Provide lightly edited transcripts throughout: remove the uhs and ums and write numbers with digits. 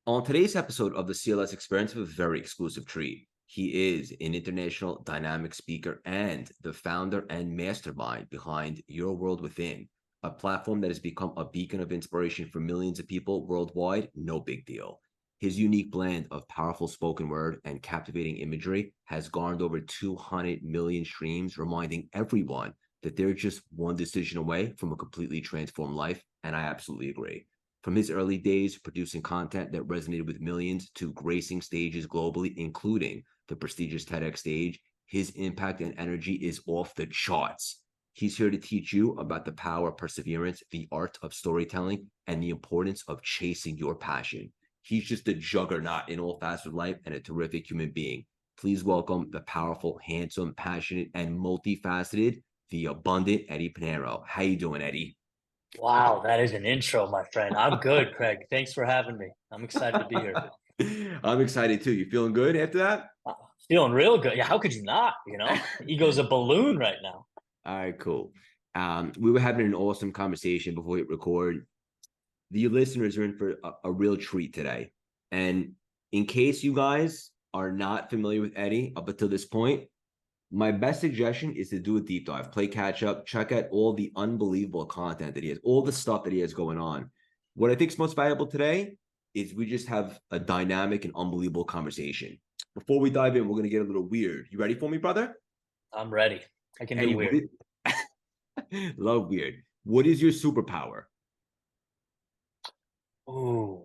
On today's episode of the CLS Experience, we have a very exclusive treat. He is an international dynamic speaker and the founder and mastermind behind Your World Within, a platform that has become a beacon of inspiration for millions of people worldwide. No big deal. His unique blend of powerful spoken word and captivating imagery has garnered over 200 million streams, reminding everyone that they're just one decision away from a completely transformed life. And I absolutely agree. From his early days producing content that resonated with millions to gracing stages globally, including the prestigious TEDx stage, his impact and energy is off the charts. He's here to teach you about the power of perseverance, the art of storytelling, and the importance of chasing your passion. He's just a juggernaut in all facets of life and a terrific human being. Please welcome the powerful, handsome, passionate, and multifaceted, the abundant Eddie Pinero. How you doing, Eddie? Wow, that is an intro, my friend. I'm good, Craig. Thanks for having me. I'm excited to be here. I'm excited too. You feeling good after that? Uh, Feeling real good. Yeah, how could you not? Ego's a balloon right now. All right, cool. We were having an awesome conversation before we record. The listeners are in for a real treat today. And in case you guys are not familiar with Eddie up until this point, my best suggestion is to do a deep dive, play catch up, check out all the unbelievable content that he has, all the stuff that he has going on. What I think is most valuable today is we just have a dynamic and unbelievable conversation. Before we dive in, we're going to get a little weird. You ready for me, brother? I'm ready. I can do Eddie, weird. love weird. What is your superpower? Ooh,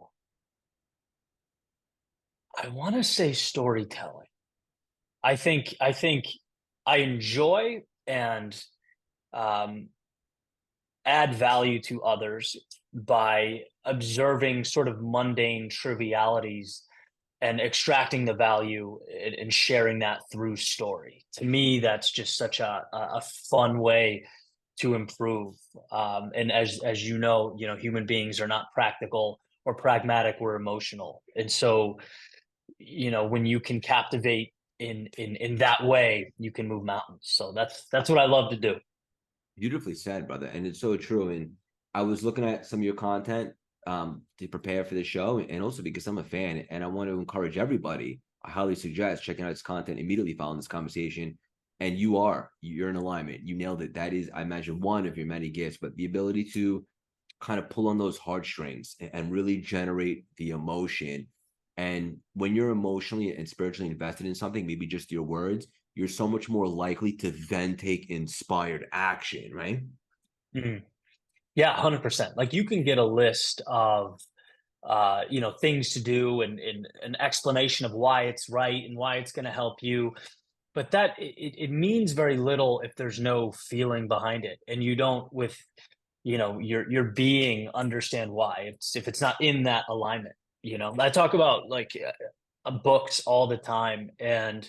I want to say storytelling. I think I enjoy and um, add value to others by observing sort of mundane trivialities and extracting the value and sharing that through story. To me, that's just such a fun way to improve. And as human beings are not practical or pragmatic; we're emotional. And so, when you can captivate in that way, you can move mountains. So that's what I love to do. Beautifully said, brother. And it's so true. And I was looking at some of your content to prepare for the show, and also because I'm a fan and I want to encourage everybody. I highly suggest checking out his content immediately following this conversation. And you're in alignment. You nailed it. That is, I imagine, one of your many gifts, but the ability to kind of pull on those heartstrings and really generate the emotion. And when you're emotionally and spiritually invested in something, maybe just your words, you're so much more likely to then take inspired action, right? Mhm. Yeah, 100%. Like you can get a list of things to do and an explanation of why it's right and why it's going to help you, but it means very little if there's no feeling behind it and you don't with your being understand why it's if it's not in that alignment. I talk about like books all the time, and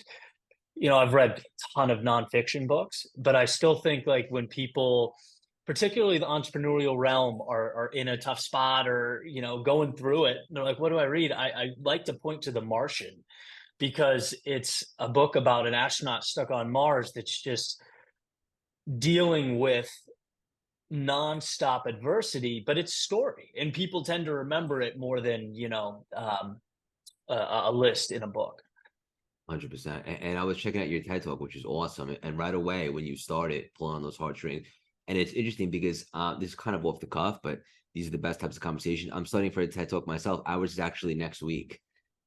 I've read a ton of nonfiction books, but I still think like when people, particularly the entrepreneurial realm, are in a tough spot or going through it, they're like, "What do I read?" I like to point to The Martian because it's a book about an astronaut stuck on Mars that's just dealing with nonstop adversity, but it's story, and people tend to remember it more than a list in a book. 100%. And I was checking out your TED Talk, which is awesome. And right away, when you started pulling on those heartstrings, and it's interesting because this is kind of off the cuff, but these are the best types of conversation. I'm studying for a TED Talk myself. Ours is actually next week.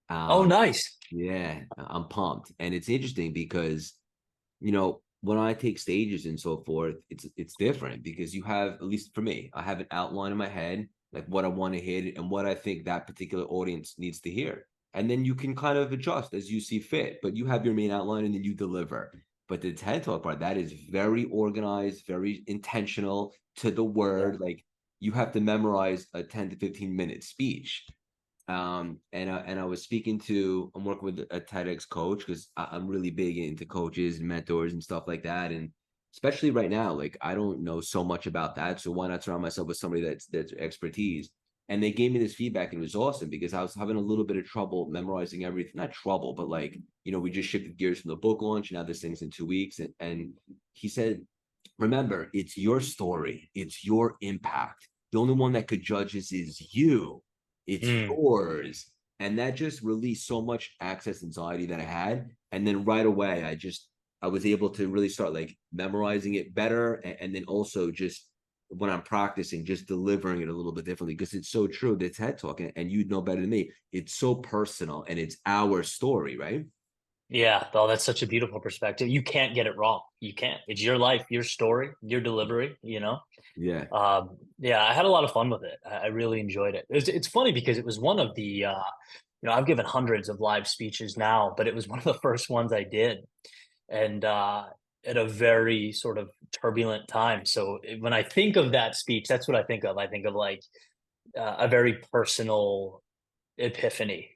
Oh, Um, nice. yeah, I'm pumped. And it's interesting because when I take stages and so forth, it's different because you have, at least for me, I have an outline in my head, like what I want to hit and what I think that particular audience needs to hear. And then you can kind of adjust as you see fit, but you have your main outline and then you deliver. But the TED Talk part, that is very organized, very intentional to the Yeah. word. Like you have to memorize a 10 to 15-minute speech. And I was I'm working with a TEDx coach because I'm really big into coaches and mentors and stuff like that. And especially right now, like I don't know so much about that. So why not surround myself with somebody that's expertise? And they gave me this feedback and it was awesome because I was having a little bit of trouble memorizing everything. Not trouble, but like, we just shifted gears from the book launch. Now this thing's in 2 weeks. And he said, remember, it's your story, it's your impact. The only one that could judge this is you. It's Mm, yours. And that just released so much access anxiety that I had. And then right away, I was able to really start like memorizing it better. And then also just when I'm practicing, just delivering it a little bit differently because it's so true. The TED Talk, and you know better than me, it's so personal and it's our story, right? Yeah, well, that's such a beautiful perspective. You can't get it wrong. You can't. It's your life, your story, your delivery, you know? Yeah. Yeah, I had a lot of fun with it. I really enjoyed it. It's funny because it was one of the, I've given hundreds of live speeches now, but it was one of the first ones I did. And at a very sort of turbulent time. So when I think of that speech, that's what I think of. I think of like a very personal epiphany.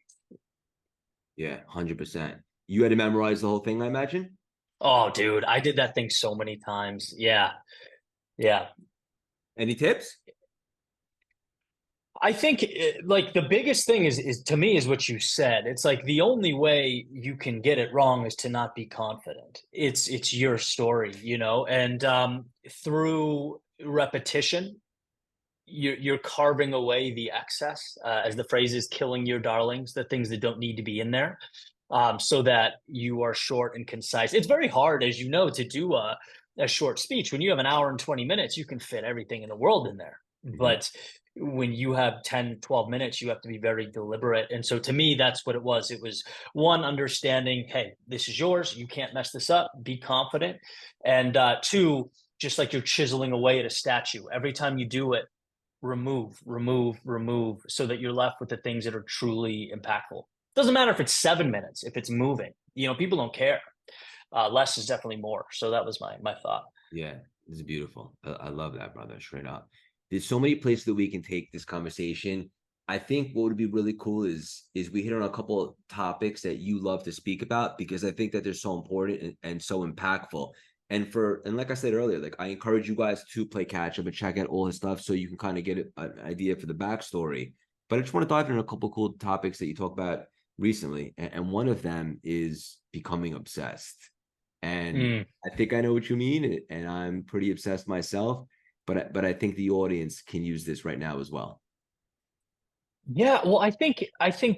Yeah. 100%. You had to memorize the whole thing, I imagine. Oh, dude, I did that thing so many times. Yeah, yeah. Any tips? I think like the biggest thing is to me is what you said. It's like the only way you can get it wrong is to not be confident. It's your story, you know, and through repetition, you're carving away the excess, as the phrase is, killing your darlings, the things that don't need to be in there, so that you are short and concise. It's very hard, as you know, to do a short speech. When you have an hour and 20 minutes, you can fit everything in the world in there. Mhm. But when you have 10, 12 minutes, you have to be very deliberate. And so to me, that's what it was. It was one, understanding, hey, this is yours. You can't mess this up. Be confident. And two, just like you're chiseling away at a statue, every time you do it, remove so that you're left with the things that are truly impactful. Doesn't matter if it's 7 minutes, if it's moving, people don't care. Less is definitely more. So that was my thought. Yeah, this is beautiful. I love that, brother. Straight up. There's so many places that we can take this conversation. I think what would be really cool is we hit on a couple of topics that you love to speak about because I think that they're so important and so impactful. And like I said earlier, like I encourage you guys to play catch up and check out all his stuff so you can kind of get an idea for the backstory. But I just want to dive into a couple of cool topics that you talk about recently, and one of them is becoming obsessed. And Mm. I think I know what you mean, and I'm pretty obsessed myself. But I think the audience can use this right now as well. Yeah, well, I think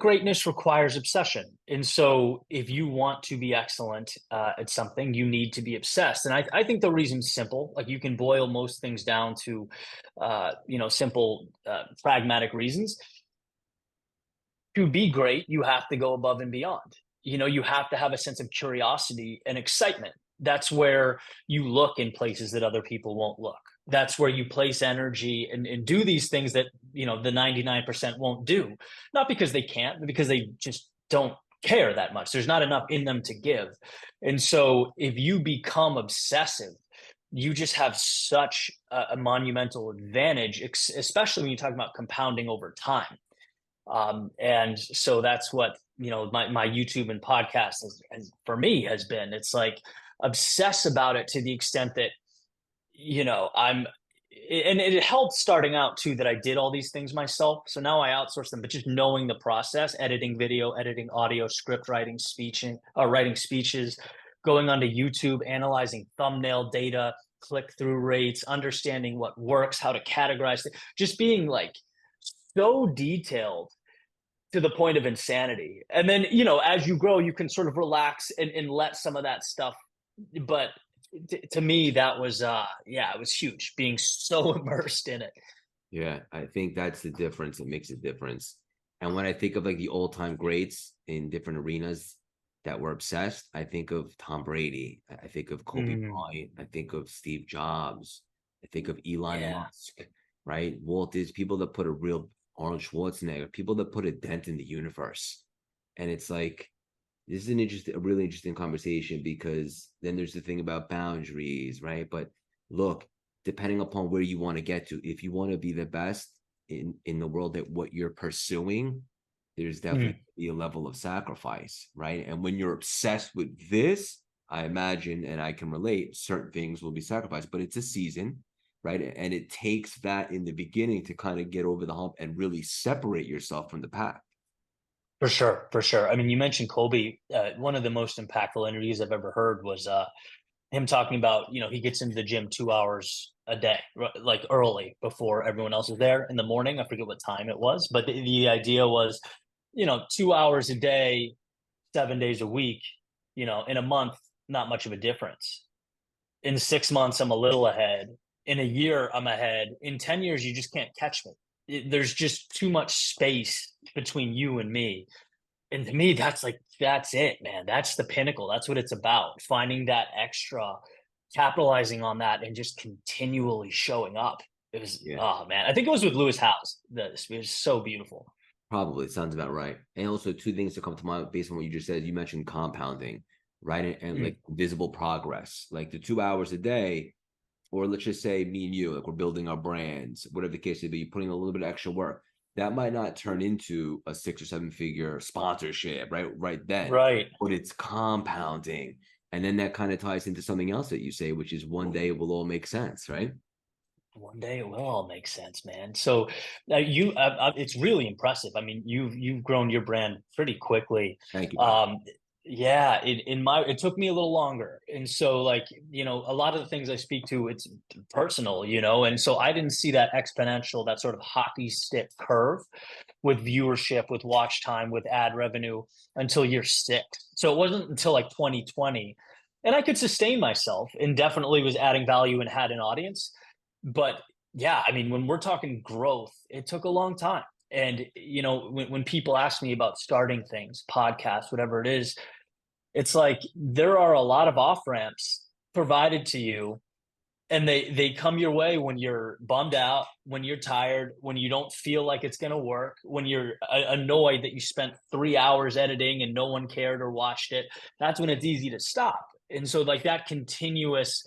greatness requires obsession, and so if you want to be excellent at something, you need to be obsessed. And I think the reason's simple. Like you can boil most things down to, simple, pragmatic reasons. To be great, you have to go above and beyond. You have to have a sense of curiosity and excitement. That's where you look in places that other people won't look. That's where you place energy and do these things that, the 99% won't do. Not because they can't, but because they just don't care that much. There's not enough in them to give. And so if you become obsessive, you just have such a monumental advantage, especially when you talk about compounding over time. And so that's what my YouTube and podcast for me has been. It's like obsess about it to the extent that I'm, and it helped starting out too that I did all these things myself. So now I outsource them, but just knowing the process, editing video, editing audio, script writing, writing speeches, going onto YouTube, analyzing thumbnail data, click through rates, understanding what works, how to categorize it, just being like so detailed to the point of insanity. And then, as you grow, you can sort of relax and let some of that stuff. But to me, that was, yeah, it was huge being so immersed in it. Yeah, I think that's the difference. It makes a difference. And when I think of like the all-time greats in different arenas that were obsessed, I think of Tom Brady. I think of Kobe Mm, Bryant. I think of Steve Jobs. I think of Elon yeah, Musk, right? Walt Disney, people that put a real Arnold Schwarzenegger, people that put a dent in the universe. And it's like, this is a really interesting conversation because then there's the thing about boundaries, right? But look, depending upon where you want to get to, if you want to be the best in the world at what you're pursuing, there's definitely mm, be a level of sacrifice, right? And when you're obsessed with this, I imagine, and I can relate, certain things will be sacrificed, but it's a season, right? And it takes that in the beginning to kind of get over the hump and really separate yourself from the pack. for sure, for sure. I mean, you mentioned Kobe. One of the most impactful interviews I've ever heard was him talking about, he gets into the gym 2 hours a day, like early before everyone else is there in the morning. I forget what time it was, but the idea was 2 hours a day, 7 days a week, in a month, not much of a difference. In 6 months, I'm a little ahead. In a year, I'm ahead. In 10 years, you just can't catch me. There's just too much space between you and me. And to me, that's it, man. That's the pinnacle. That's what it's about. Finding that extra, capitalizing on that, and just continually showing up. It was, Yeah. oh man, I think it was with Lewis Howes. It was so beautiful. Probably sounds about right. And also two things to come to mind based on what you just said. You mentioned compounding, right? And Mm, like visible progress, like the 2 hours a day, or let's just say me and you, like we're building our brands, whatever the case may be, putting a little bit of extra work. That might not turn into a 6 or 7 figure sponsorship, right? Right then, right. but it's compounding. And then that kind of ties into something else that you say, which is one day it will all make sense, right? One day it will all make sense, man. So it's really impressive. I mean, you've grown your brand pretty quickly. Thank you, brother. Um, yeah, it took me a little longer, and so like a lot of the things I speak to, it's personal, and so I didn't see that exponential, that sort of hockey stick curve with viewership, with watch time, with ad revenue until year 6. So it wasn't until like 2020, and I could sustain myself and definitely was adding value and had an audience. But yeah, I mean, when we're talking growth, it took a long time. And when people ask me about starting things, podcasts, whatever it is, it's like there are a lot of off ramps provided to you, and they come your way when you're bummed out, when you're tired, when you don't feel like it's going to work, when you're annoyed that you spent 3 hours editing and no one cared or watched it. That's when it's easy to stop. And so like that continuous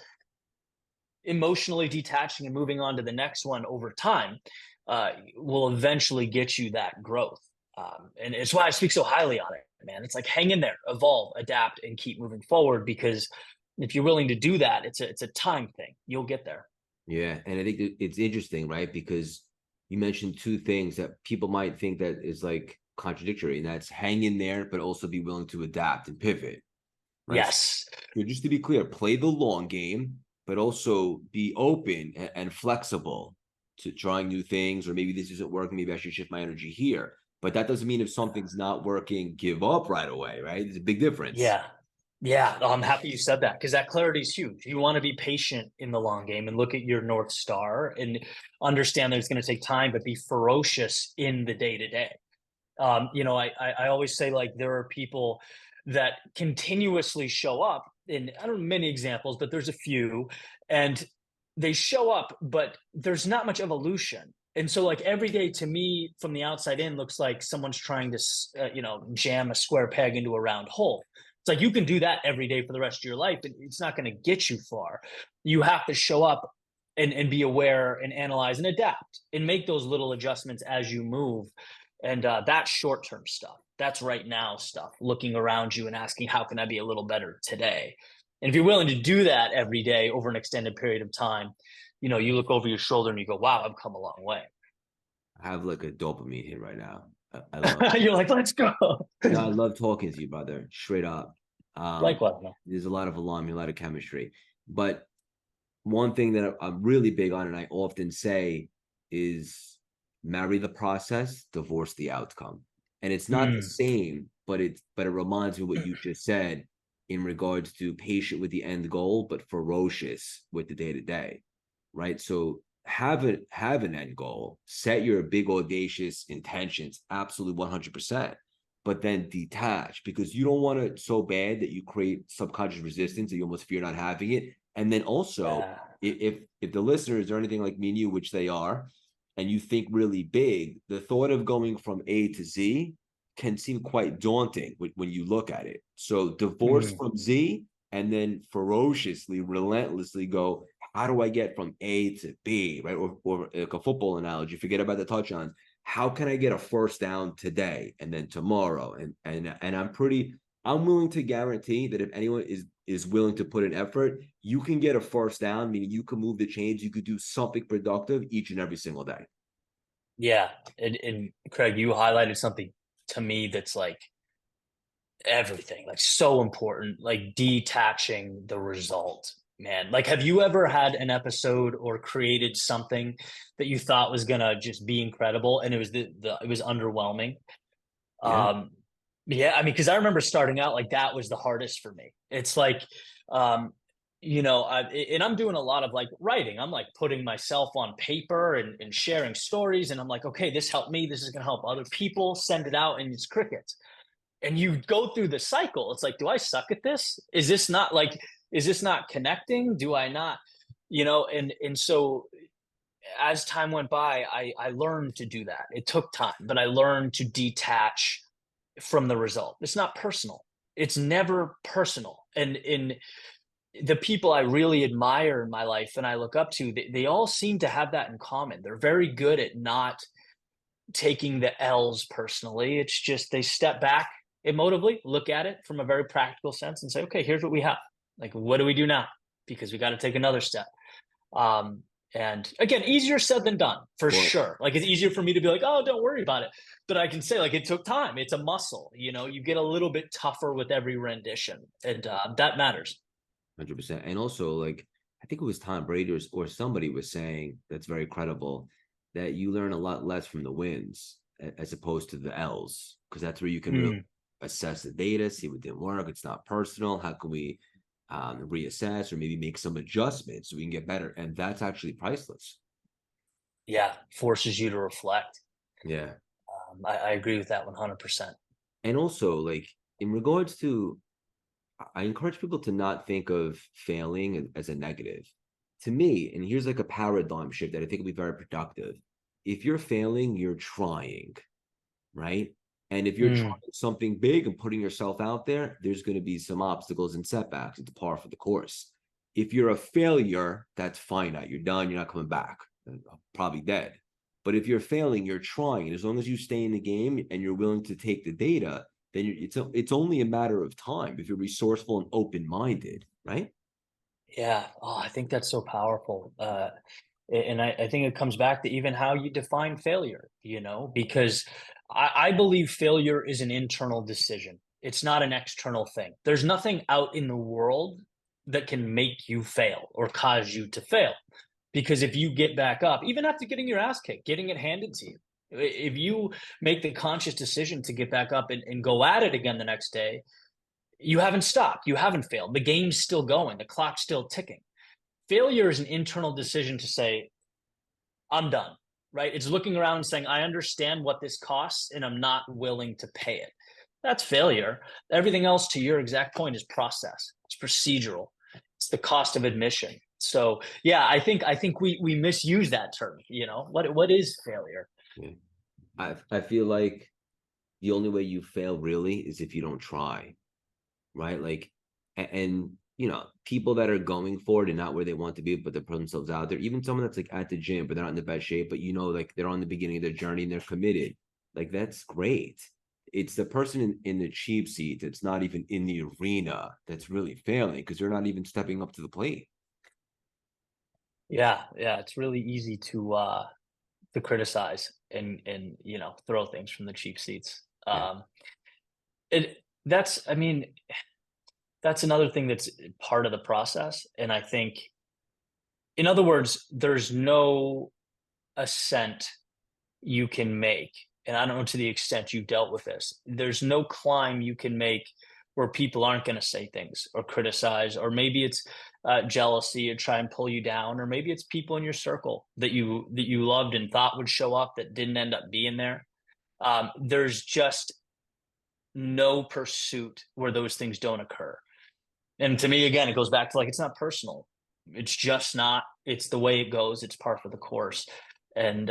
emotionally detaching and moving on to the next one over time will eventually get you that growth. And it's why I speak so highly on it, man. It's like hang in there, evolve, adapt, and keep moving forward. Because if you're willing to do that, it's a time thing. You'll get there. Yeah, and I think it's interesting, right? Because you mentioned two things that people might think that is like contradictory, and that's hang in there, but also be willing to adapt and pivot, right? Yes. So just to be clear, play the long game, but also be open and flexible to trying new things, or maybe this isn't working, maybe I should shift my energy here. But that doesn't mean if something's not working, give up right away, right? There's a big difference. Yeah. Yeah. I'm happy you said that because that clarity is huge. You want to be patient in the long game and look at your North Star and understand that it's going to take time, but be ferocious in the day to day. I always say like there are people that continuously show up, and I don't know many examples, but there's a few, and they show up, but there's not much evolution. And so like every day to me from the outside in looks like someone's trying to jam a square peg into a round hole. It's like you can do that every day for the rest of your life, but it's not going to get you far. You have to show up and be aware and analyze and adapt and make those little adjustments as you move. And that's short term stuff. That's right now stuff, looking around you and asking, how can I be a little better today? And if you're willing to do that every day over an extended period of time, you look over your shoulder and you go, wow, I've come a long way. I have like a dopamine hit right now. I love You're like, let's go. No, I love talking to you, brother. Straight up. Likewise, man. There's a lot of alarm, a lot of chemistry. But one thing that I'm really big on, and I often say, is marry the process, divorce the outcome. And it's not the Mm. same, but it reminds me what you just said in regards to patient with the end goal, but ferocious with the day to day, right? So have an end goal, set your big audacious intentions, absolutely 100%, but then detach because you don't want it so bad that you create subconscious resistance that you almost fear not having it. And then also, Yeah. if the listeners are anything like me and you, which they are, and you think really big, the thought of going from A to Z can seem quite daunting when you look at it. So divorce Mm. from Z and then ferociously, relentlessly go, how do I get from A to B, right? Or like a football analogy, forget about the touchdowns. How can I get a first down today and then tomorrow? And I'm willing to guarantee that if anyone is willing to put an effort, you can get a first down, meaning you can move the chains, you could do something productive each and every single day. Yeah. And Craig, you highlighted something to me that's like everything, like so important, like detaching the result, man. Like, have you ever had an episode or created something that you thought was gonna just be incredible and it was it was underwhelming? Yeah. Yeah, I mean, because I remember starting out like that was the hardest for me. It's like, um, and I'm doing a lot of like writing. I'm like putting myself on paper and sharing stories, and I'm like, okay, this helped me. This is gonna help other people. Send it out, and it's crickets. And you go through the cycle. It's like, do I suck at this? Is this not connecting? Do I not, and so as time went by, I learned to do that. It took time, but I learned to detach from the result. It's not personal. It's never personal. And in the people I really admire in my life and I look up to, they all seem to have that in common. They're very good at not taking the L's personally. It's just they step back emotively, look at it from a very practical sense and say, okay, here's what we have. Like, what do we do now? Because we got to take another step. Um, and again, easier said than done for Well, sure. Like it's easier for me to be like, oh, don't worry about it. But I can say like it took time. It's a muscle. You get a little bit tougher with every rendition, and that matters. 100%. And also, like, I think it was Tom Brady or somebody was saying that's very credible that you learn a lot less from the wins as opposed to the L's, because that's where you can really Mm, assess the data, see what didn't work. It's not personal. How can we reassess or maybe make some adjustments so we can get better? And that's actually priceless. yeah, forces you to reflect. Yeah. I agree with that 100%. And also, like, in regards to, I encourage people to not think of failing as a negative. To me, and here's like a paradigm shift that I think will be very productive. If you're failing, you're trying, right? And if you're Mm, trying something big and putting yourself out there, there's going to be some obstacles and setbacks. It's par for the course. If you're a failure, that's finite. You're done. You're not coming back. Probably dead. But if you're failing, you're trying. And as long as you stay in the game and you're willing to take the data, then it's only a matter of time if you're resourceful and open minded, right? yeah. Oh, I think that's so powerful. And I think it comes back to even how you define failure, because I believe failure is an internal decision. It's not an external thing. There's nothing out in the world that can make you fail or cause you to fail. Because if you get back up, even after getting your ass kicked, getting it handed to you, if you make the conscious decision to get back up and go at it again the next day, you haven't stopped. You haven't failed. The game's still going. The clock's still ticking. Failure is an internal decision to say, I'm done, right? It's looking around and saying, I understand what this costs and I'm not willing to pay it. That's failure. Everything else, to your exact point, is process. It's procedural. It's the cost of admission. So yeah, I think we misuse that term. What is failure? Yeah. I feel like the only way you fail really is if you don't try, right? Like, and people that are going for it and not where they want to be, but they put themselves out there. Even someone that's like at the gym, but they're not in the best shape, but like they're on the beginning of their journey and they're committed. Like that's great. It's the person in the cheap seat that's not even in the arena that's really failing because they're not even stepping up to the plate. Yeah, yeah. It's really easy to criticize and throw things from the cheap seats. Yeah. I mean, that's another thing that's part of the process. And I think, in other words, there's no ascent you can make. And I don't know to the extent you've dealt with this, there's no climb you can make where people aren't going to say things or criticize, or maybe it's jealousy or try and pull you down, or maybe it's people in your circle that you loved and thought would show up that didn't end up being there. There's just no pursuit where those things don't occur. And to me, again, it goes back to like it's not personal. It's just not. It's the way it goes. It's par for the course, and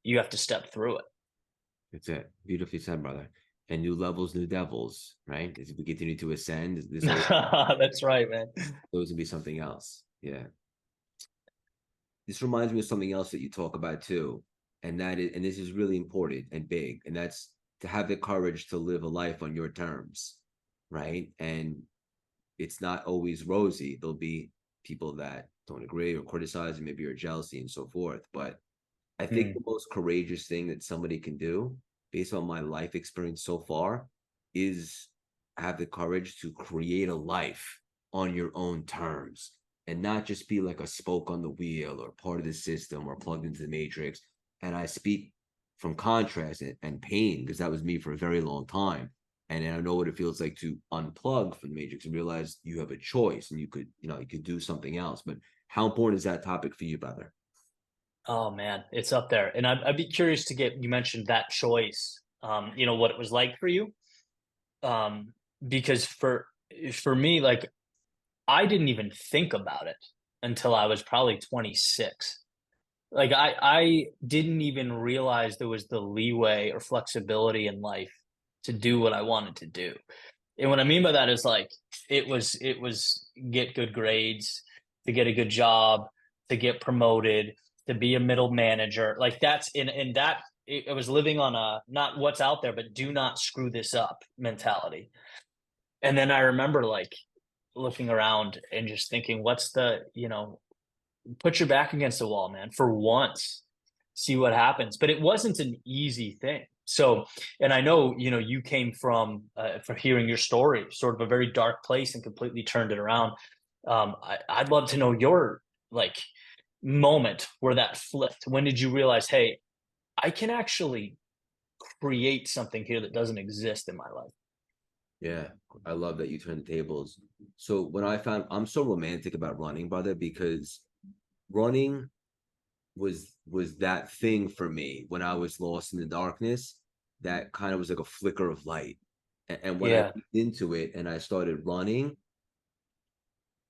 you have to step through it. That's it. Beautifully said, brother. And new levels, new devils, right? As we continue to ascend, this always That's right, man. goes to be something else. Yeah. This reminds me of something else that you talk about too. And this is really important and big, and that's to have the courage to live a life on your terms, right? And it's not always rosy. There'll be people that don't agree or criticize, and maybe you're jealousy and so forth. But I think Mm, the most courageous thing that somebody can do, based on my life experience so far, is have the courage to create a life on your own terms and not just be like a spoke on the wheel or part of the system or plugged into the matrix. And I speak from contrast and pain, because that was me for a very long time. And I know what it feels like to unplug from the matrix and realize you have a choice and you could, you could do something else. But how important is that topic for you, brother? Oh man, it's up there. And I'd be curious to get, you mentioned that choice, what it was like for you. Um, because for me, like I didn't even think about it until I was probably 26. Like I didn't even realize there was the leeway or flexibility in life to do what I wanted to do. And what I mean by that is like it was get good grades, to get a good job, to get promoted, to be a middle manager. Like that's in that it was living on a not what's out there, but do not screw this up mentality. And then I remember like looking around and just thinking, what's put your back against the wall, man, for once, see what happens. But it wasn't an easy thing. So, and I know, you came from hearing your story, sort of a very dark place and completely turned it around. I'd love to know your like moment where that flipped. When did you realize, hey, I can actually create something here that doesn't exist in my life? Yeah, I love that you turn the tables. So when I found I'm so romantic about running, brother, because running was that thing for me when I was lost in the darkness. That kind of was like a flicker of light. And when I Yeah. got into it and I started running,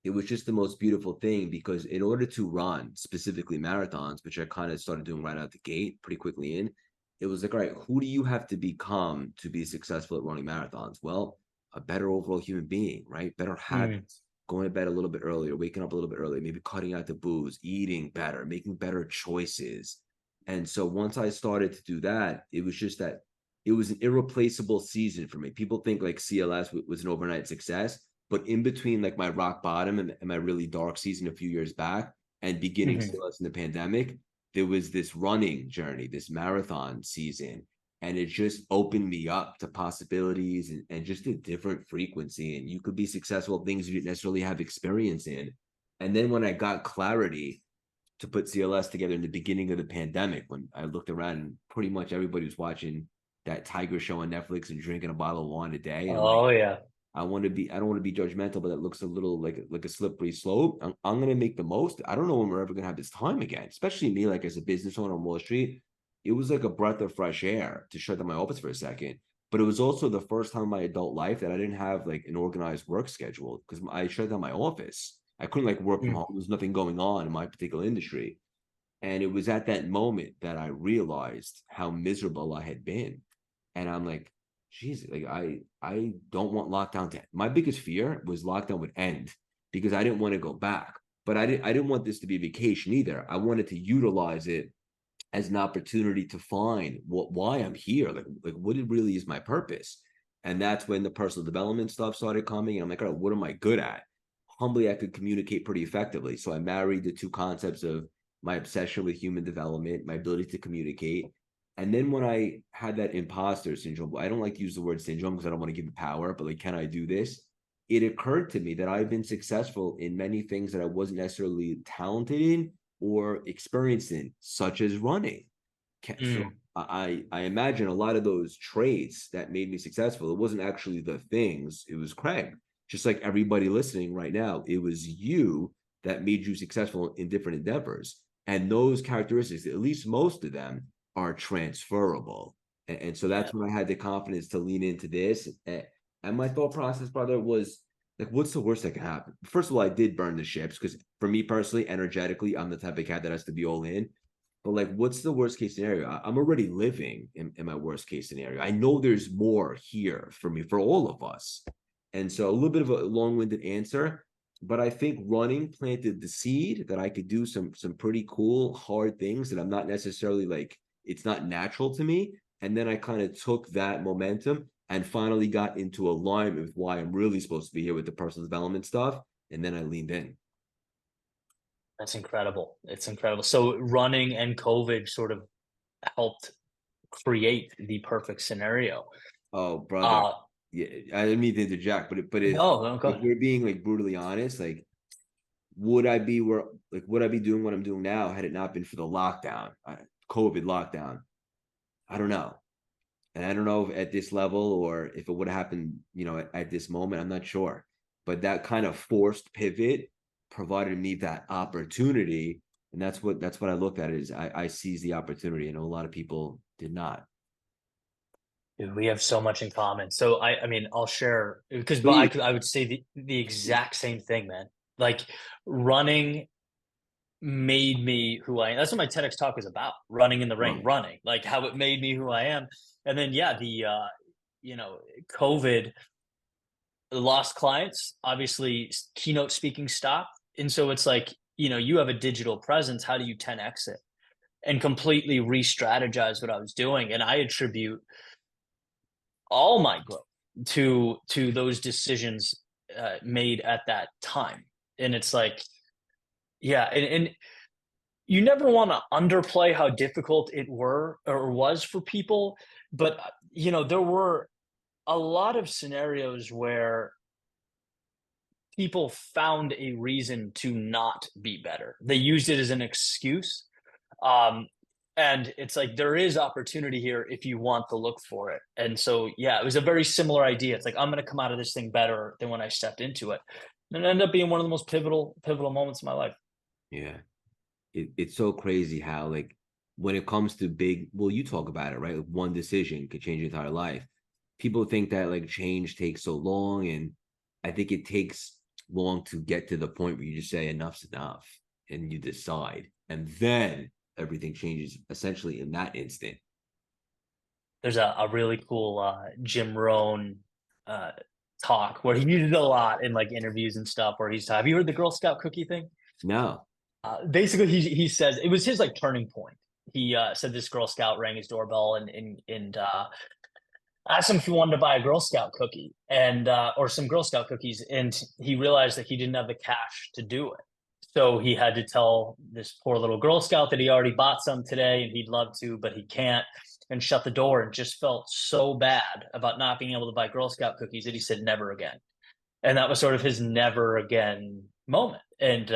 it was just the most beautiful thing because in order to run specifically marathons, which I kind of started doing right out the gate pretty quickly in, it was like, all right, who do you have to become to be successful at running marathons? Well, a better overall human being, right? Better Mm, habits, going to bed a little bit earlier, waking up a little bit earlier, maybe cutting out the booze, eating better, making better choices. And so once I started to do that, it was just that it was an irreplaceable season for me. People think like CLS was an overnight success, but in between like my rock bottom and my really dark season a few years back and beginning mhm. CLS in the pandemic, there was this running journey, this marathon season. And it just opened me up to possibilities and just a different frequency. And you could be successful at things you didn't necessarily have experience in. And then when I got clarity to put CLS together in the beginning of the pandemic, when I looked around and pretty much everybody was watching that Tiger show on Netflix and drinking a bottle of wine a day. And I'm like, Oh yeah. I don't want to be judgmental, but it looks a little like a slippery slope. I'm gonna make the most. I don't know when we're ever gonna have this time again, especially me, like as a business owner on Wall Street. It was like a breath of fresh air to shut down my office for a second. But it was also the first time in my adult life that I didn't have like an organized work schedule because I shut down my office. I couldn't like work from Mm. home. There was nothing going on in my particular industry. And it was at that moment that I realized how miserable I had been. And I'm like, geez, like I don't want lockdown to end. My biggest fear was lockdown would end because I didn't want to go back. But I didn't want this to be a vacation either. I wanted to utilize it as an opportunity to find why I'm here, like what it really is my purpose. And that's when the personal development stuff started coming. And I'm like, all right, what am I good at? Humbly, I could communicate pretty effectively. So I married the two concepts of my obsession with human development, my ability to communicate. And then when I had that imposter syndrome, I don't like to use the word syndrome because I don't want to give it power, but like, can I do this? It occurred to me that I've been successful in many things that I wasn't necessarily talented in or experienced in, such as running. So Mm. I imagine a lot of those traits that made me successful, it wasn't actually the things, it was Craig. Just like everybody listening right now, it was you that made you successful in different endeavors. And those characteristics, at least most of them, are transferable. And so Yeah. that's when I had the confidence to lean into this. And my thought process, brother, was like, what's the worst that can happen? First of all, I did burn the ships because for me personally, energetically, I'm the type of cat that has to be all in. But like, what's the worst case scenario? I'm already living in my worst case scenario. I know there's more here for me, for all of us. And so a little bit of a long-winded answer, but I think running planted the seed that I could do some pretty cool, hard things that I'm not necessarily like, it's not natural to me. And then I kind of took that momentum and finally got into alignment with why I'm really supposed to be here with the personal development stuff. And then I leaned in. That's incredible. It's incredible. So running and COVID sort of helped create the perfect scenario. Oh, brother. Uh, Yeah, I didn't mean to interject, but no, no, go if ahead. we're being like brutally honest, like would I be doing what I'm doing now had it not been for the lockdown, COVID lockdown? I don't know. And I don't know if at this level or if it would have happened, at this moment. I'm not sure. But that kind of forced pivot provided me that opportunity. And that's what I looked at it is I seized the opportunity. And a lot of people did not. Dude, we have so much in common. So I mean, I'll share because, but Please. I would say the exact same thing, man. Like running made me who I am. That's what my TEDx talk is about. Running in the rain, Right. running, like how it made me who I am. And then yeah, the you know, COVID lost clients, obviously keynote speaking stopped. And so it's like, you have a digital presence. How do you 10x it? And completely re-strategize what I was doing. And I attribute all my growth to those decisions made at that time. And it's like, yeah, and you never want to underplay how difficult it were or was for people, but there were a lot of scenarios where people found a reason to not be better. They used it as an excuse. Um, and it's like there is opportunity here if you want to look for it. And so, yeah, it was a very similar idea. It's like I'm going to come out of this thing better than when I stepped into it, and it ended up being one of the most pivotal moments of my life. Yeah. It's so crazy how like when it comes to big, well, you talk about it, right? Like, one decision could change your entire life. People think that like change takes so long, and I think it takes long to get to the point where you just say enough's enough and you decide, and then everything changes essentially in that instant. There's a really cool Jim Rohn uh, talk where he uses it a lot in like interviews and stuff. Where he's, have you heard the Girl Scout cookie thing? No. Basically, he says it was his like turning point. He said this Girl Scout rang his doorbell and asked him if he wanted to buy a Girl Scout cookie and or some Girl Scout cookies, and he realized that he didn't have the cash to do it. So he had to tell this poor little Girl Scout that he already bought some today and he'd love to, but he can't, and shut the door and just felt so bad about not being able to buy Girl Scout cookies that he said never again. And that was sort of his never again moment. And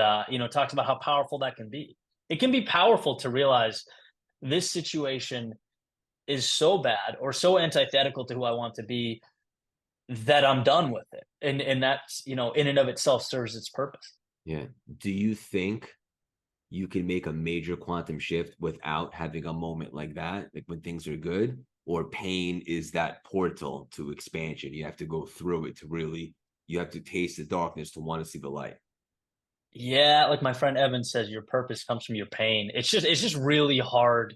talks about how powerful that can be. It can be powerful to realize this situation is so bad or so antithetical to who I want to be that I'm done with it. And that's, in and of itself serves its purpose. Yeah. Do you think you can make a major quantum shift without having a moment like that, like when things are good? Or pain is that portal to expansion? You have to go through it to really, you have to taste the darkness to want to see the light. Yeah, like my friend Evan says, your purpose comes from your pain. It's just really hard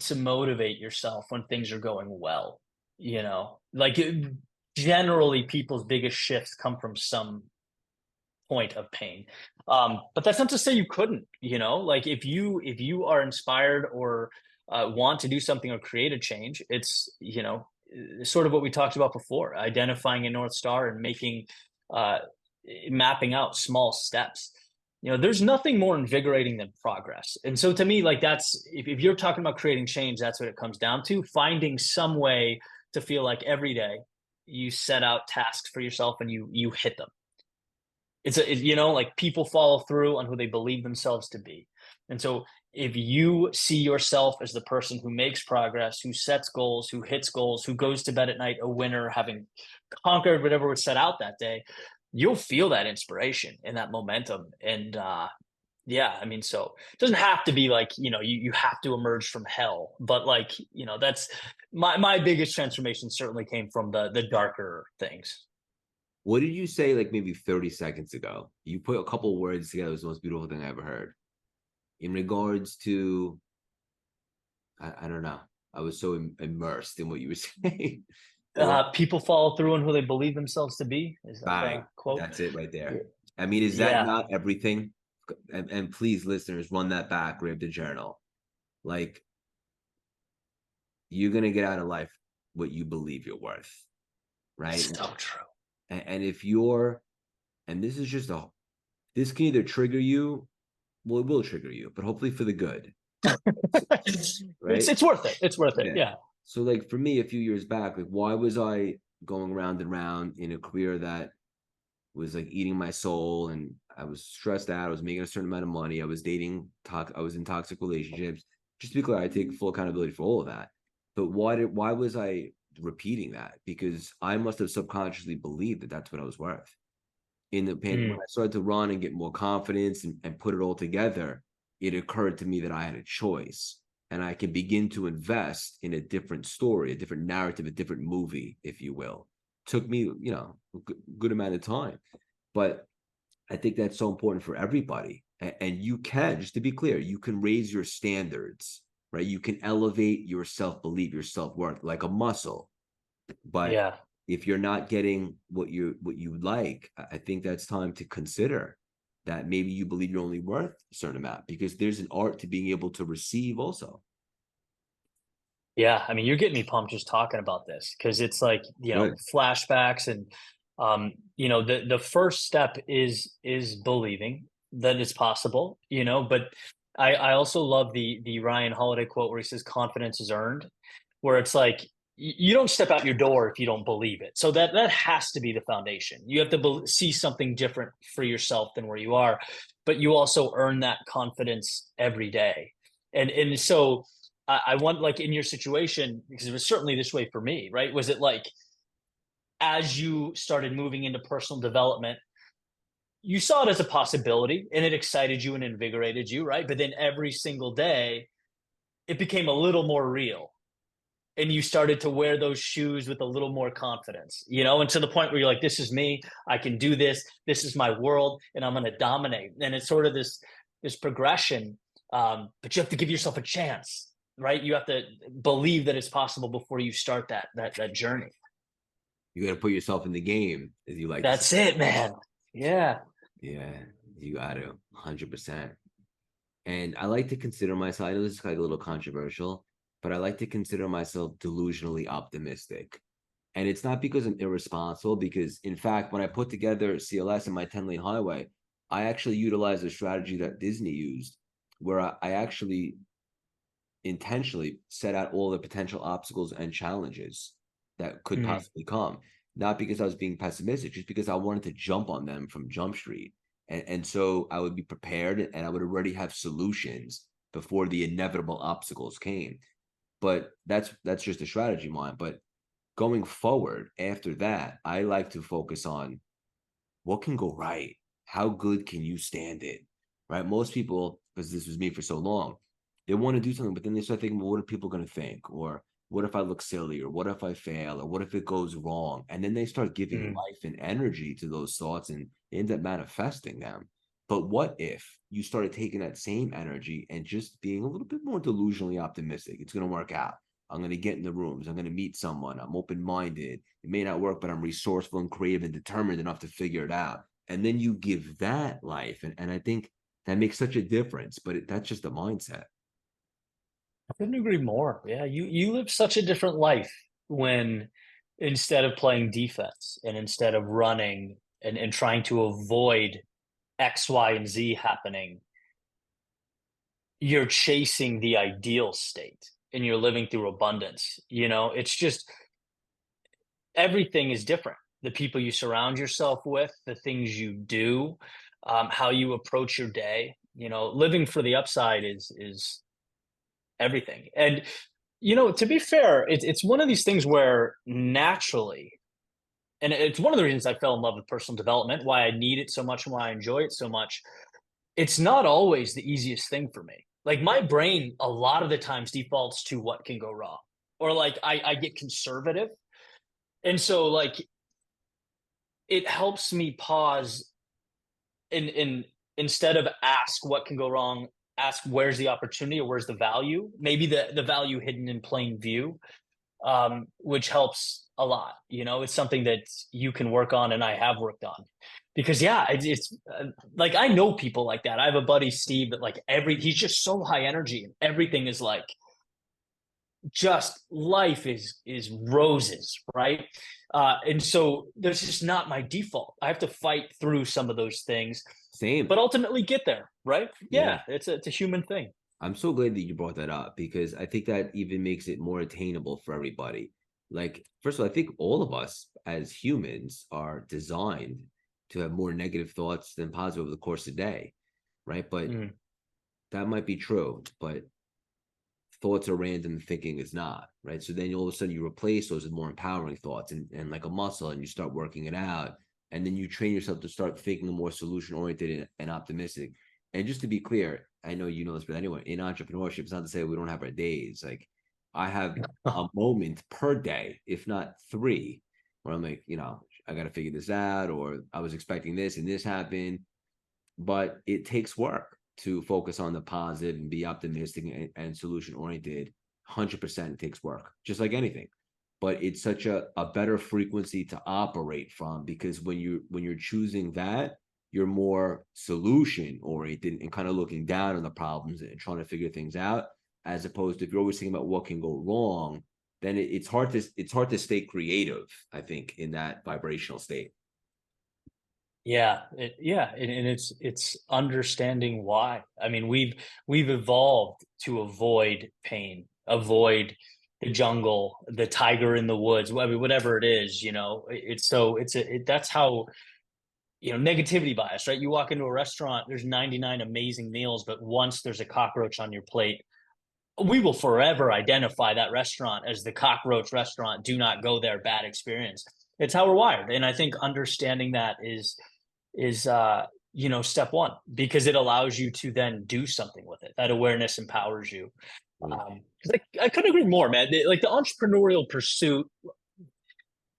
to motivate yourself when things are going well. Like generally people's biggest shifts come from some point of pain. But that's not to say you couldn't, like if you are inspired or want to do something or create a change, it's sort of what we talked about before, identifying a North Star and uh mapping out small steps. There's nothing more invigorating than progress. And so to me, like that's if you're talking about creating change, that's what it comes down to, finding some way to feel like every day you set out tasks for yourself and you hit them. Like people follow through on who they believe themselves to be. And so if you see yourself as the person who makes progress, who sets goals, who hits goals, who goes to bed at night a winner, having conquered whatever was set out that day, you'll feel that inspiration and that momentum. And yeah, I mean, so it doesn't have to be like, you have to emerge from hell, but like, that's my biggest transformation certainly came from the darker things. What did you say like maybe 30 seconds ago? You put a couple words together. It was the most beautiful thing I ever heard. In regards to, I don't know. I was so immersed in what you were saying. People follow through on who they believe themselves to be. Is that the Bang. quote? That's it right there. I mean, is that Yeah. not everything? And please, listeners, run that back, grab the journal. Like, you're gonna get out of life what you believe you're worth, right? So true. And if you're, and this is just this can either trigger you, well, it will trigger you, but hopefully for the good, right? It's worth it. It's worth it. Yeah. Yeah. So, like for me, a few years back, like why was I going round and round in a career that was like eating my soul, and I was stressed out. I was making a certain amount of money. I was dating, I was in toxic relationships, just to be clear, I take full accountability for all of that. But why was I repeating that? Because I must have subconsciously believed that that's what I was worth. In the when Mm, I started to run and get more confidence and put it all together, it occurred to me that I had a choice and I can begin to invest in a different story, a different narrative, a different movie, if you will. Took me, a good amount of time, but I think that's so important for everybody. And you can, just to be clear, you can raise your standards, right? You can elevate your self belief, your self worth, like a muscle. But yeah. if you're not getting what you like, I think that's time to consider that maybe you believe you're only worth a certain amount, because there's an art to being able to receive also. Yeah, I mean, you're getting me pumped just talking about this because it's like, Good. flashbacks and the first step is believing that it's possible, but I also love the Ryan Holiday quote where he says confidence is earned, where it's like you don't step out your door if you don't believe it. So that has to be the foundation. You have to see something different for yourself than where you are, but you also earn that confidence every day. And so I want, like, in your situation, because it was certainly this way for me, right? Was it like as you started moving into personal development, you saw it as a possibility and it excited you and invigorated you, right? But then every single day, it became a little more real. And you started to wear those shoes with a little more confidence, and to the point where you're like, this is me, I can do this, this is my world, and I'm going to dominate. And it's sort of this progression, but you have to give yourself a chance, right? You have to believe that it's possible before you start that journey. You got to put yourself in the game, as you like to say. That's it, man. Yeah. Yeah, you got to 100%. And I like to consider myself, I know this is like a little controversial, but I like to consider myself delusionally optimistic. And it's not because I'm irresponsible, because in fact, when I put together CLS and my 10-lane highway, I actually utilized a strategy that Disney used, where I actually intentionally set out all the potential obstacles and challenges that could Mhm. possibly come. Not because I was being pessimistic, just because I wanted to jump on them from Jump Street. And so I would be prepared and I would already have solutions before the inevitable obstacles came. But that's just a strategy of mine. But going forward after that, I like to focus on what can go right. How good can you stand it? Right? Most people, because this was me for so long, they want to do something, but then they start thinking, well, what are people going to think? Or what if I look silly? Or what if I fail? Or what if it goes wrong? And then they start giving Mhm. life and energy to those thoughts and they end up manifesting them. But what if you started taking that same energy and just being a little bit more delusionally optimistic? It's going to work out. I'm going to get in the rooms. I'm going to meet someone. I'm open minded. It may not work, but I'm resourceful and creative and determined enough to figure it out. And then you give that life. And I think that makes such a difference, but that's just a mindset. I couldn't agree more. Yeah, you live such a different life when instead of playing defense and instead of running and trying to avoid X, Y, and Z happening, you're chasing the ideal state and you're living through abundance. It's just everything is different. The people you surround yourself with, the things you do, how you approach your day. Living for the upside is everything. And to be fair, it's one of these things where naturally, and it's one of the reasons I fell in love with personal development, why I need it so much and why I enjoy it so much. It's not always the easiest thing for me. Like my brain, a lot of the times defaults to what can go wrong, or like I get conservative, and so like it helps me pause and instead of ask what can go wrong, ask where's the opportunity or where's the value. Maybe the value hidden in plain view, which helps a lot. It's something that you can work on, and I have worked on. Because yeah, it's like I know people like that. I have a buddy Steve that like he's just so high energy, and everything is like just life is roses, right? And so there's just not my default. I have to fight through some of those things, Same. but ultimately get there, right? Yeah. Yeah, it's a human thing. I'm so glad that you brought that up, because I think that even makes it more attainable for everybody. Like, first of all, I think all of us as humans are designed to have more negative thoughts than positive over the course of the day, right? But Mm. that might be true. But thoughts are random, thinking is not, right? So then all of a sudden you replace those with more empowering thoughts and like a muscle, and you start working it out. And then you train yourself to start thinking more solution oriented and optimistic. And just to be clear, I know you know this, but anyway, in entrepreneurship, it's not to say we don't have our days. Like I have a moment per day, if not three, where I'm like, I got to figure this out, or I was expecting this and this happened. But it takes work to focus on the positive and be optimistic and solution oriented. 100% it takes work, just like anything. But it's such a better frequency to operate from, because when you're choosing that, you're more solution oriented and kind of looking down on the problems and trying to figure things out, as opposed to if you're always thinking about what can go wrong, then it's hard to stay creative, I think, in that vibrational state. And it's understanding why. I mean, we've evolved to avoid pain, avoid the jungle, the tiger in the woods. I mean, whatever it is, that's how, negativity bias, right? You walk into a restaurant, there's 99 amazing meals, but once there's a cockroach on your plate, we will forever identify that restaurant as the cockroach restaurant. Do not go there. Bad experience. It's how we're wired, and I think understanding that is step one, because it allows you to then do something with it. That awareness empowers you. Mm. 'Cause I couldn't agree more, man. Like the entrepreneurial pursuit,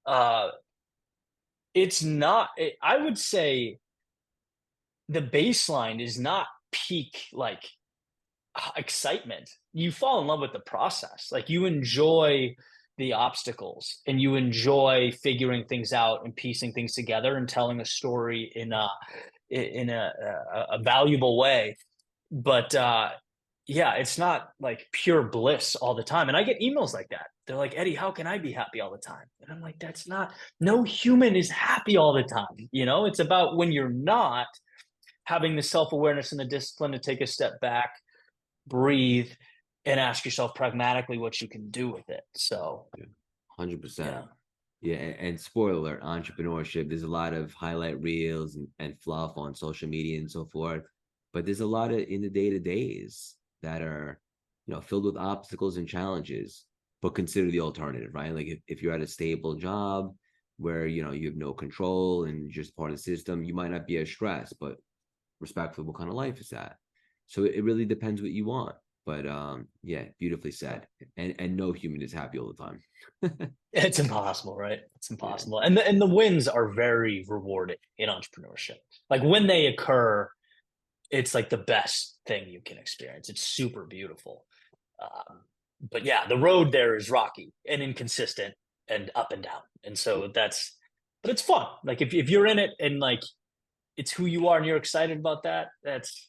uh it's not I would say the baseline is not peak like excitement. You fall in love with the process. Like you enjoy the obstacles and you enjoy figuring things out and piecing things together and telling a story in a valuable way. But yeah, it's not like pure bliss all the time. And I get emails like that. They're like, Eddie, how can I be happy all the time? And I'm like, that's not, no human is happy all the time. It's about when you're not, having the self awareness and the discipline to take a step back, breathe, and ask yourself pragmatically what you can do with it. So, 100%. yeah. Yeah, and spoiler alert, entrepreneurship, there's a lot of highlight reels and fluff on social media and so forth. But there's a lot of in the day-to-days that are, filled with obstacles and challenges. But consider the alternative, right? Like if you're at a stable job where you have no control and just part of the system, you might not be as stressed, but respectfully, what kind of life is that? So it really depends what you want. But yeah, beautifully said. And no human is happy all the time. It's impossible, right? It's Yeah. impossible. And the wins are very rewarding in entrepreneurship. Like when they occur, it's like the best thing you can experience. It's super beautiful. But yeah, the road there is rocky and inconsistent and up and down. And so but it's fun. Like if you're in it and like it's who you are and you're excited about that, This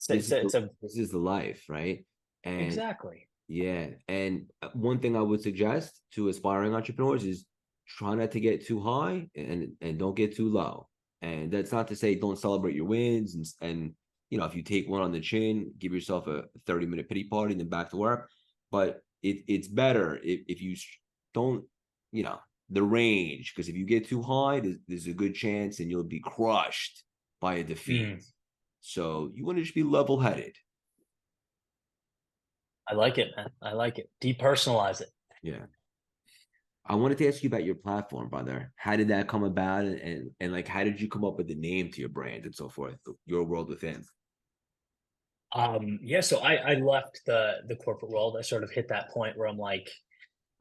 is the, it's a this is the life, right? And exactly. yeah, and one thing I would suggest to aspiring entrepreneurs is try not to get too high and don't get too low. And that's not to say don't celebrate your wins and if you take one on the chin, give yourself a 30-minute pity party and then back to work. But it's better if you don't, you know, the range, because if you get too high, there's a good chance and you'll be crushed by a defeat. Mm, So you want to just be level headed. I like it, man. I like it. Depersonalize it. Yeah. I wanted to ask you about your platform, brother. How did that come about? And like, how did you come up with the name to your brand and so forth? Your world within. Yeah, so I left the corporate world. I sort of hit that point where I'm like,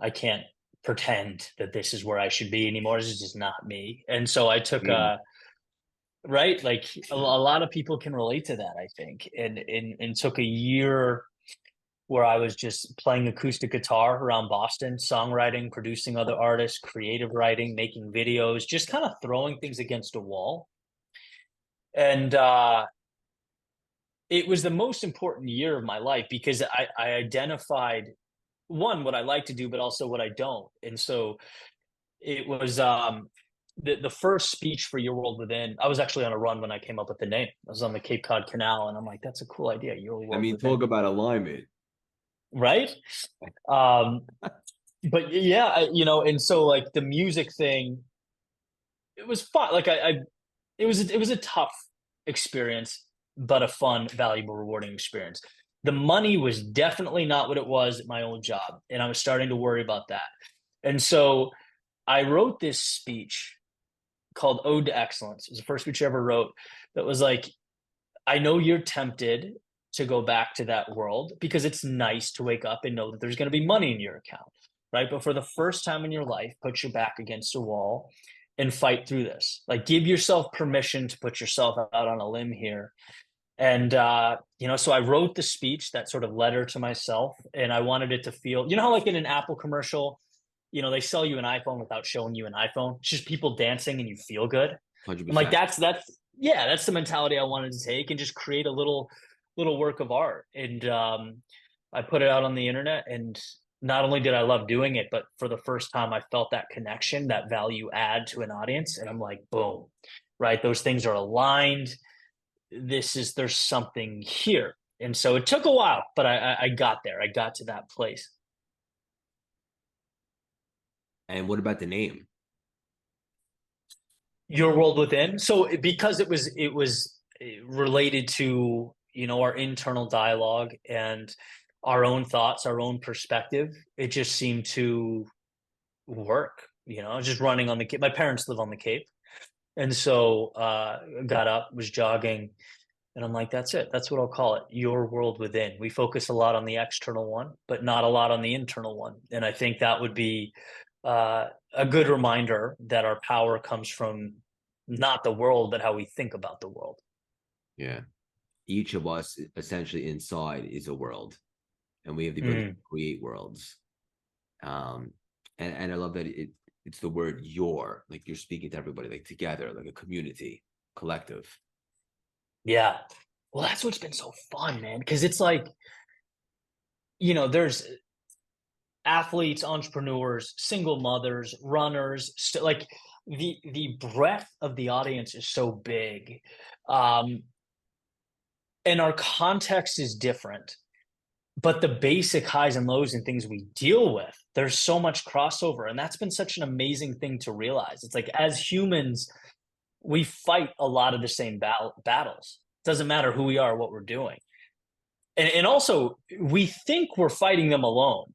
I can't pretend that this is where I should be anymore. This is just not me. And so I took Mm. right, like a lot of people can relate to that, I think. And took a year where I was just playing acoustic guitar around Boston, songwriting, producing other artists, creative writing, making videos, just kind of throwing things against a wall. And it was the most important year of my life because I identified one, what I like to do, but also what I don't. And so it was the first speech for Your World Within. I was actually on a run when I came up with the name. I was on the Cape Cod Canal, and I'm like, that's a cool idea, Your I World mean, talk Within, about alignment. right? Um, but yeah, and so like the music thing, it was fun. Like it was a tough experience, but a fun, valuable, rewarding experience. The money was definitely not what it was at my old job, and I was starting to worry about that. And so I wrote this speech called Ode to Excellence. It was the first speech I ever wrote that was like, I know you're tempted to go back to that world because it's nice to wake up and know that there's going to be money in your account, right? But for the first time in your life, put your back against a wall and fight through this. Like, give yourself permission to put yourself out on a limb here. And so I wrote the speech, that sort of letter to myself, and I wanted it to feel, how like in an Apple commercial, they sell you an iPhone without showing you an iPhone. It's just people dancing and you feel good. I'm like, 100%. that's the mentality I wanted to take and just create a little work of art. And I put it out on the internet, and not only did I love doing it, but for the first time I felt that connection, that value add to an audience. And I'm like, boom, right? Those things are aligned. There's something here. And so it took a while, but I got there. I got to that place. And what about the name? Your World Within. So because it was related to, our internal dialogue and our own thoughts, our own perspective, it just seemed to work. Just running on the Cape. My parents live on the Cape. And so got up, was jogging, and I'm like, that's it. That's what I'll call it. Your World Within. We focus a lot on the external one, but not a lot on the internal one. And I think that would be a good reminder that our power comes from not the world, but how we think about the world. Yeah. Each of us essentially inside is a world, and we have the ability to create worlds. And I love that it's the word your, like you're speaking to everybody, like together, like a community, collective. Yeah. Well, that's what's been so fun, man. Because it's like, there's athletes, entrepreneurs, single mothers, runners, like the breadth of the audience is so big. And our context is different, but the basic highs and lows and things we deal with, there's so much crossover. And that's been such an amazing thing to realize. It's like, as humans, we fight a lot of the same battles. Doesn't matter who we are, what we're doing. And also, we think we're fighting them alone.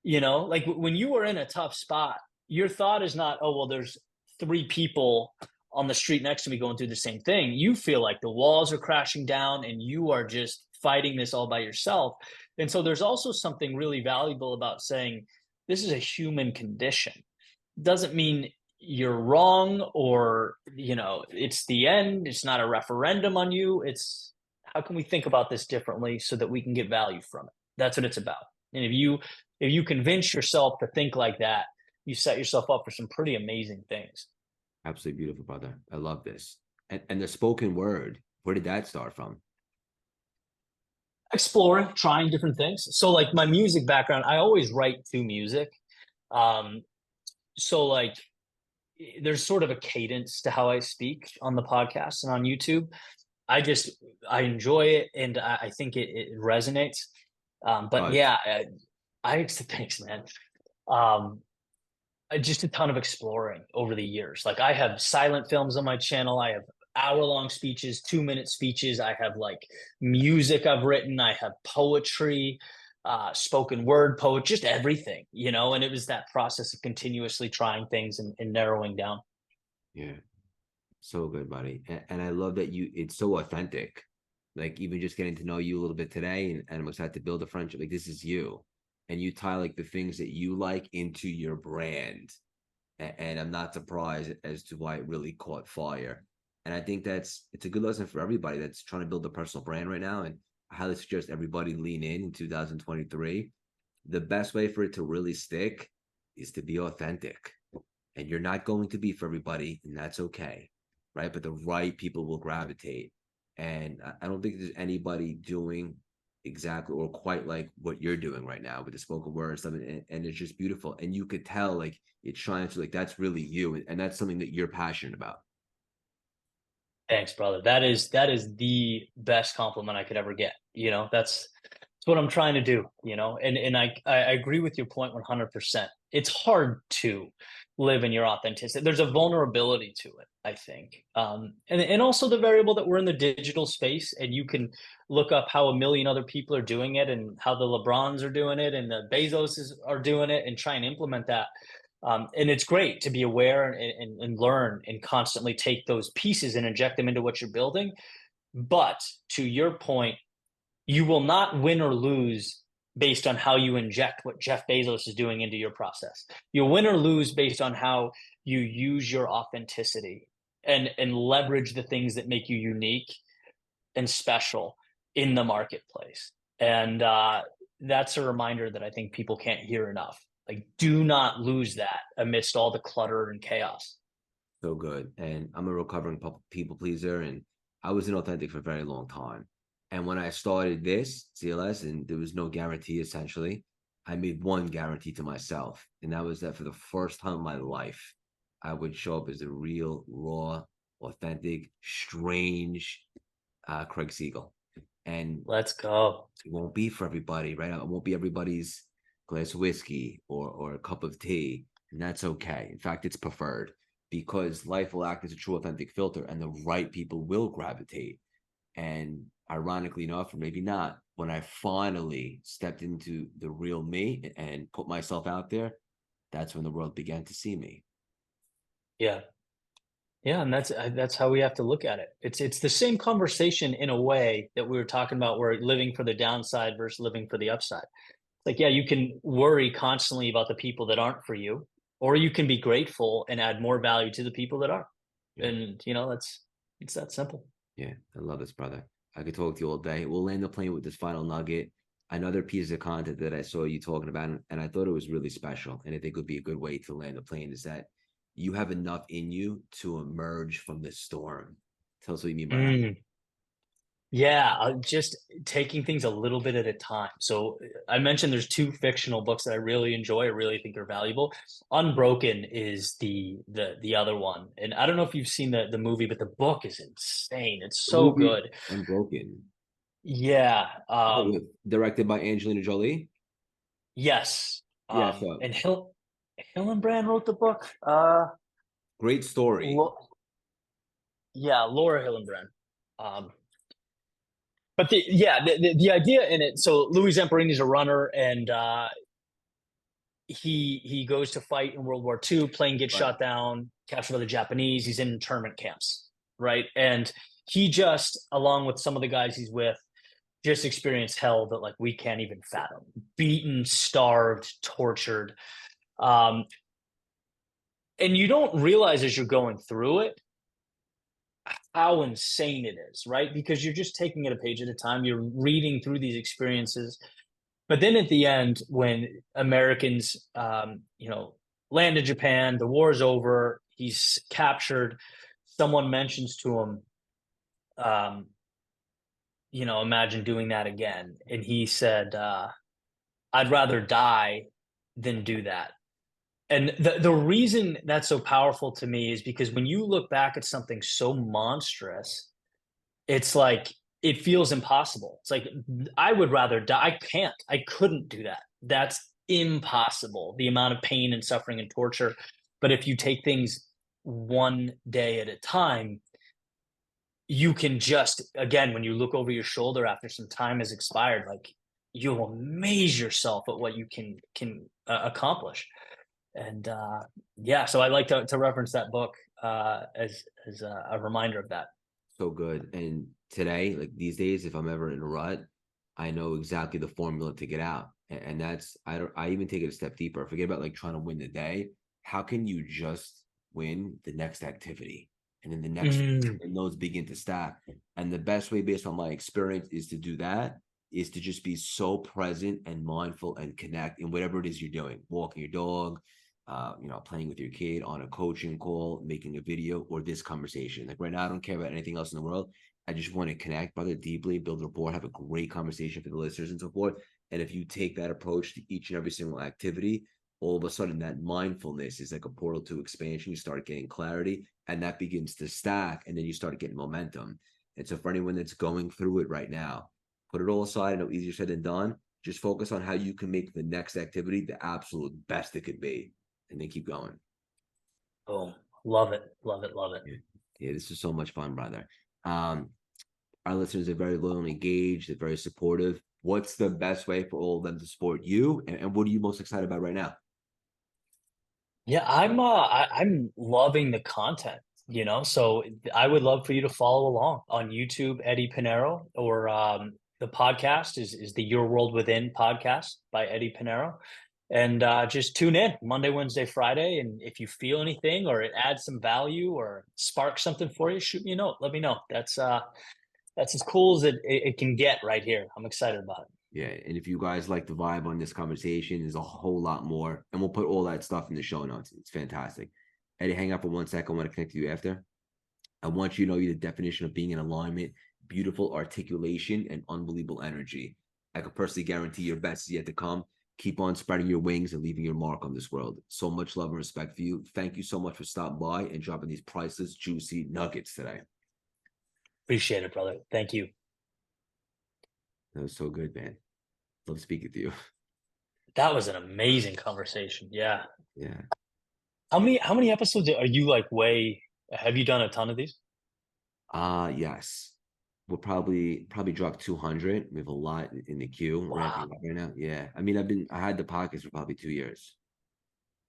Like when you are in a tough spot, your thought is not, oh, well, there's 3 people on the street next to me going through the same thing. You feel like the walls are crashing down and you are just fighting this all by yourself. And so there's also something really valuable about saying, this is a human condition. Doesn't mean you're wrong, or it's the end. It's not a referendum on you. It's, how can we think about this differently so that we can get value from it? That's what it's about. And if you convince yourself to think like that, you set yourself up for some pretty amazing things. Absolutely beautiful, brother. I love this. And the spoken word, where did that start from? Exploring, trying different things. So like my music background, I always write to music. So like there's sort of a cadence to how I speak on the podcast and on YouTube. I enjoy it, and I think it resonates. But yeah, thanks, man. Just a ton of exploring over the years. Like I have silent films on my channel. I have hour-long speeches, 2-minute speeches. I have like music I've written. I have poetry, spoken word poet, just everything, and it was that process of continuously trying things and narrowing down. Yeah. So good, buddy. And I love that it's so authentic. Like even just getting to know you a little bit today, and I'm excited to build a friendship. Like this is you. And you tie like the things that you like into your brand. And I'm not surprised as to why it really caught fire. And I think it's a good lesson for everybody that's trying to build a personal brand right now. And I highly suggest everybody lean in 2023. The best way for it to really stick is to be authentic. And you're not going to be for everybody, and that's okay. Right. But the right people will gravitate. And I don't think there's anybody doing exactly or quite like what you're doing right now with the spoken word and stuff, and it's just beautiful, and you could tell like it shines through, like that's really you, and that's something that you're passionate about. Thanks, brother. That is the best compliment I could ever get. That's what I'm trying to do, and I agree with your point 100%. It's hard to live in your authenticity. There's a vulnerability to it, I think. And also the variable that we're in the digital space, and you can look up how a million other people are doing it and how the LeBrons are doing it and the Bezoses are doing it and try and implement that. And it's great to be aware and learn and constantly take those pieces and inject them into what you're building. But to your point, you will not win or lose based on how you inject what Jeff Bezos is doing into your process. You'll win or lose based on how you use your authenticity and leverage the things that make you unique and special in the marketplace. And that's a reminder that I think people can't hear enough. Like, do not lose that amidst all the clutter and chaos. So good. And I'm a recovering people pleaser, and I was inauthentic for a very long time. And when I started this CLS, and there was no guarantee essentially, I made one guarantee to myself, and that was that for the first time in my life, I would show up as a real, raw, authentic, strange Craig Siegel. And Let's go. it won't be for everybody, right? It won't be everybody's glass of whiskey or a cup of tea, and that's okay. In fact, it's preferred because life will act as a true authentic filter, and the right people will gravitate. And ironically enough, or maybe not, when I finally stepped into the real me and put myself out there, that's when the world began to see me. Yeah. Yeah, and that's how we have to look at it. It's the same conversation in a way that we were talking about, where living for the downside versus living for the upside. Like, yeah, you can worry constantly about the people that aren't for you, or you can be grateful and add more value to the people that are. Yeah. And it's that simple. Yeah, I love this, brother. I could talk to you all day. We'll land the plane with this final nugget. Another piece of content that I saw you talking about, and I thought it was really special, and I think would be a good way to land the plane, is that you have enough in you to emerge from the storm. Tell us what you mean by that. Mm. Yeah, just taking things a little bit at a time. So I mentioned there's two fictional books that I really enjoy. I really think are valuable. Unbroken is the other one, and I don't know if you've seen the movie, but the book is insane. It's The so movie good. Unbroken. Yeah. Oh, directed by Angelina Jolie. Yes. Yeah, so And Hillenbrand wrote the book. great story. Lo- yeah, Laura Hillenbrand. Um, but the idea in it. So Louis Zamperini's a runner, and he goes to fight in World War II. Plane gets Right. shot down, captured by the Japanese. He's in internment camps, right? And he just, along with some of the guys he's with, just experienced hell that like we can't even fathom. Beaten, starved, tortured. Um, and you don't realize as you're going through it how insane it is, right? Because you're just taking it a page at a time. You're reading through these experiences. But then at the end, when Americans, land in Japan, the war's over, he's captured. Someone mentions to him, um, imagine doing that again. And he said, I'd rather die than do that. And the reason that's so powerful to me is because when you look back at something so monstrous, it's like it feels impossible. It's like I would rather die. I couldn't do that. That's impossible. The amount of pain and suffering and torture. But if you take things one day at a time, you can just, again, when you look over your shoulder after some time has expired, like you'll amaze yourself at what you can accomplish. And yeah, so I like to reference that book as a reminder of that. So good. And today, like these days, if I'm ever in a rut, I know exactly the formula to get out. And that's I even take it a step deeper. Forget about like trying to win the day. How can you just win the next activity? And then the next Mm. and those begin to stack. And the best way based on my experience is to do that, is to just be so present and mindful and connect in whatever it is you're doing, walking your dog, playing with your kid, on a coaching call, making a video, or this conversation. Like right now, I don't care about anything else in the world. I just want to connect, brother, deeply, build rapport, have a great conversation for the listeners and so forth. And if you take that approach to each and every single activity, all of a sudden that mindfulness is like a portal to expansion. You start getting clarity, and that begins to stack, and then you start getting momentum. And so for anyone that's going through it right now, Put it all aside. I know easier said than done. Just focus on how you can make the next activity the absolute best it could be, and then keep going. Boom. Love it. Love it. Love it. Yeah, yeah, this is so much fun, brother. Um, our listeners are very loyal and engaged. They're very supportive. What's the best way for all of them to support you, and what are you most excited about right now? Yeah, I'm loving the content, so I would love for you to follow along on YouTube, Eddie Pinero, or the podcast is the Your World Within podcast by Eddie Pinero. And just tune in Monday, Wednesday, Friday. And if you feel anything or it adds some value or sparks something for you, shoot me a note. Let me know. That's as cool as it can get right here. I'm excited about it. Yeah, and if you guys like the vibe on this conversation, there's a whole lot more, and we'll put all that stuff in the show notes. It's fantastic. Eddie, hang up for 1 second. I want to connect to you after. I want you to know the definition of being in alignment, beautiful articulation, and unbelievable energy. I can personally guarantee your best is yet to come. Keep on spreading your wings and leaving your mark on this world. So much love and respect for you. Thank you so much for stopping by and dropping these priceless, juicy nuggets today. Appreciate it, brother. Thank you. That was so good, man. Love speaking to you. That was an amazing conversation. Yeah. Yeah. How many episodes are you like way have you done a ton of these? Yes. We'll probably drop 200. We have a lot in the queue ramping Wow. up right now. Yeah. I mean, I had the podcast for probably 2 years.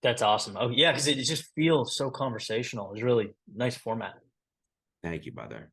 That's awesome. Oh yeah, because it just feels so conversational. It's really nice format. Thank you, brother.